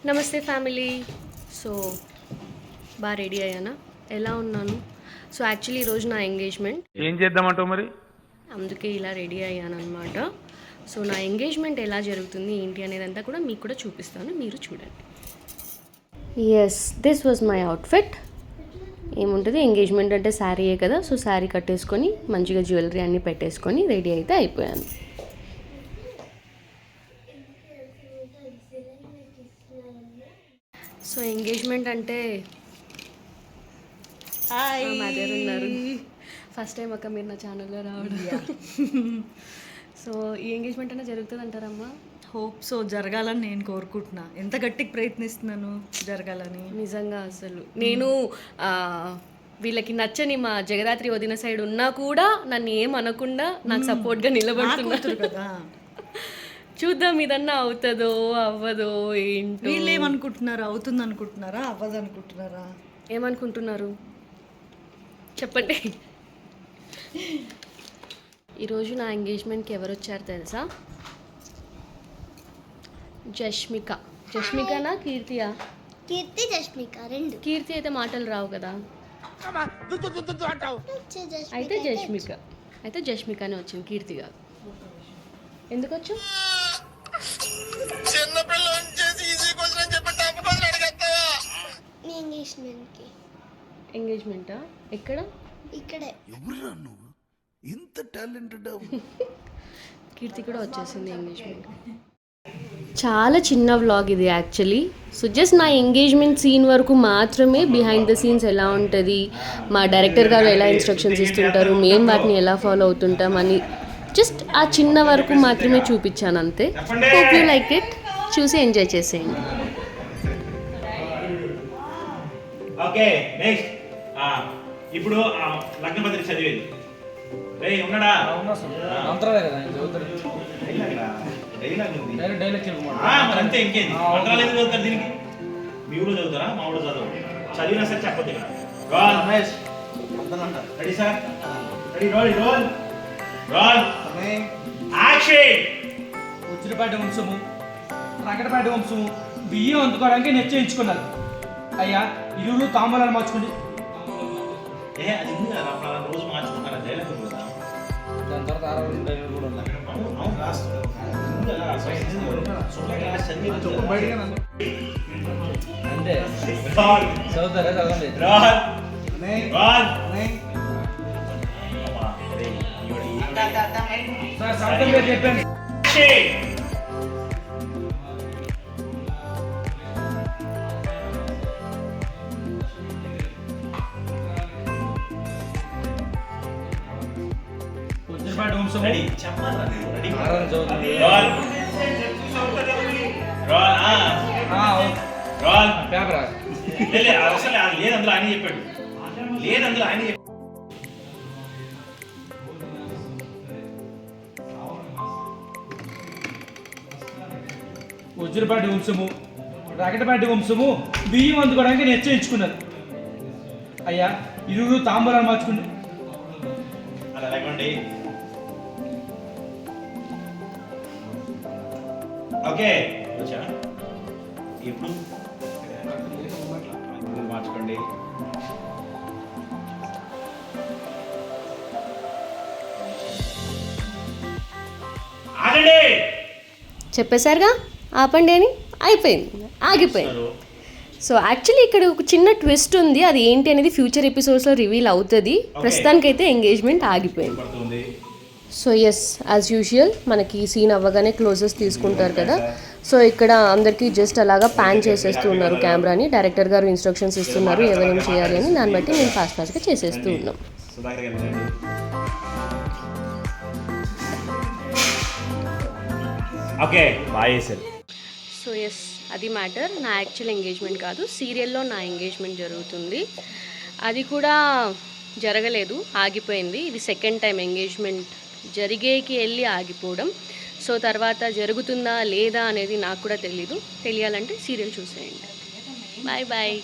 నమస్తే family. So బాగా ready అయ్యానా, ఎలా ఉన్నాను? సో యాక్చువల్లీ ఈరోజు నా ఎంగేజ్మెంట్. ఏం చేద్దామంటావు మరి? అందుకే ఇలా రెడీ అయ్యాను అనమాట. సో నా ఎంగేజ్మెంట్ ఎలా జరుగుతుంది ఏంటి అనేది అంతా కూడా మీకు కూడా చూపిస్తాను, మీరు చూడండి. Yes, this was my outfit. ఏముంటుంది, ఎంగేజ్మెంట్ అంటే శారీయే కదా, సో శారీ కట్టేసుకొని మంచిగా జ్యువెలరీ అన్నీ పెట్టేసుకొని రెడీ అయితే అయిపోయాను. సో ఎంగేజ్మెంట్ అంటే మదర్ ఉన్నారు. ఫస్ట్ టైం అక్క మీరు నా ఛానల్లో రావడం. సో ఈ ఎంగేజ్మెంట్ అనే జరుగుతుంది అంటారమ్మా? హోప్ సో, జరగాలని నేను కోరుకుంటున్నా. ఎంత గట్టిగా ప్రయత్నిస్తున్నాను జరగాలని. నిజంగా అసలు నేను వీళ్ళకి నచ్చని మా జగదాత్రి వదిన సైడ్ ఉన్నా కూడా నన్ను ఏం అనకుండా నాకు సపోర్ట్గా నిలబడుతున్నారు కదా. చూద్దాం ఇదన్నా అవుతుందో అవ్వదో ఏంటో. వీళ్ళు ఏమనుకుంటున్నారు, అవుతుంది అనుకుంటున్నారా, అవ్వదు అనుకుంటున్నారా? ఏమనుకుంటున్నారు చెప్పండి. ఈరోజు నా ఎంగేజ్మెంట్కి ఎవరు వచ్చారు తెలుసా? జష్మికనా కీర్తియా? కీర్తి జష్మిక రెండు. కీర్తి అయితే మాటలు రావు కదా, అయితే జష్మికనే వచ్చింది, కీర్తి కాదు. ఎందుకు వచ్చు? ఎంగేజ్మెంటా? ఎక్కడ? ఇక్కడే. ఇంత టాలెంటెడ్. కీర్తి కూడా వచ్చేసింది ఎంగేజ్మెంట్. చాలా చిన్న వ్లాగ్ ఇది యాక్చువల్లీ. సో జస్ట్ నా ఎంగేజ్మెంట్ సీన్ వరకు మాత్రమే, బిహైండ్ ద సీన్స్ ఎలా ఉంటుంది, మా డైరెక్టర్ గారు ఎలా ఇన్స్ట్రక్షన్స్ ఇస్తుంటారు, మేము వాటిని ఎలా ఫాలో అవుతుంటాం అని జస్ట్ ఆ చిన్న వరకు మాత్రమే చూపించాను అంతే. Hope you like it. చూసి ఎంజాయ్ చేసేయండి. ఓకే, నెక్స్ట్ ఇప్పుడు లగ్నపత్రిక చదివేది ఉన్నాడా? అంతే, ఇంకేంది మంత్రాలు ఎందుకు చదువుతారు దీనికి? మీ ఊళ్ళో చదువుతారా, మా ఊళ్ళో చదువు. చదివినా సరే చెప్పొద్దు ఇక్కడ. Ready sir, ready, roll action. ఉచ్చిరిపాటి వంశము, రకటపాటి వంశము బియ్యం అందుకోవడానికి నిశ్చయించుకున్నారు. అయ్యా, ఇరువురు తాంబూలాలు మార్చుకుని రోజు మార్చుకుంటారా? డైలాగ్ కదా, దాని తర్వాత 6 డైలాగ్ కూడా ఉన్నాయి. అంతే చదువుతారా? చదవండి. సార్ సంతం పేరు చెప్పండి. ఉచ్చిరిపాటి వంశము పేపర్ లేదు అందులో ఆయన చెప్పాడు, లేదు అందులో ఆయన చెప్పాడు. ఉజ్జురపాటి వంశము, రకటపాటి వంశము బియ్యం అందుకోవడానికి నిశ్చయించుకున్నారు. అయ్యా, ఇరువురు తాంబూలాలు మార్చుకుని అలా లేకండి. ఓకే, వచ్చా ఇప్పుడు మార్చుకోండి. ఆగండి, చెప్పేశారుగా ఆపండి అని. అయిపోయింది, ఆగిపోయింది. సో యాక్చువల్లీ ఇక్కడ ఒక చిన్న ట్విస్ట్ ఉంది, అది ఏంటి అనేది ఫ్యూచర్ ఎపిసోడ్స్లో రివీల్ అవుతుంది. ప్రస్తుతానికైతే ఎంగేజ్మెంట్ ఆగిపోయింది. సో ఎస్, యాజ్ యూజువల్ మనకి సీన్ అవ్వగానే క్లోజెస్ తీసుకుంటారు కదా. సో ఇక్కడ అందరికీ జస్ట్ అలాగా ప్యాన్ చేసేస్తూ ఉన్నారు కెమెరాని. డైరెక్టర్ గారు ఇన్స్ట్రక్షన్స్ ఇస్తున్నారు ఎవరేం చేయాలి అని, దాన్ని బట్టి నేను ఫాస్ట్గా చేసేస్తూ ఉన్నాం. Okay, bye sir. So yes, అది మ్యాటర్. నా యాక్చువల్ ఎంగేజ్మెంట్ కాదు, సీరియల్లో నా ఎంగేజ్మెంట్ జరుగుతుంది. అది కూడా జరగలేదు, ఆగిపోయింది. ఇది సెకండ్ టైం ఎంగేజ్మెంట్ జరిగేకి వెళ్ళి ఆగిపోవడం. సో తర్వాత జరుగుతుందా లేదా అనేది నాకు కూడా తెలీదు. తెలియాలంటే సీరియల్ చూసేయండి. Bye bye.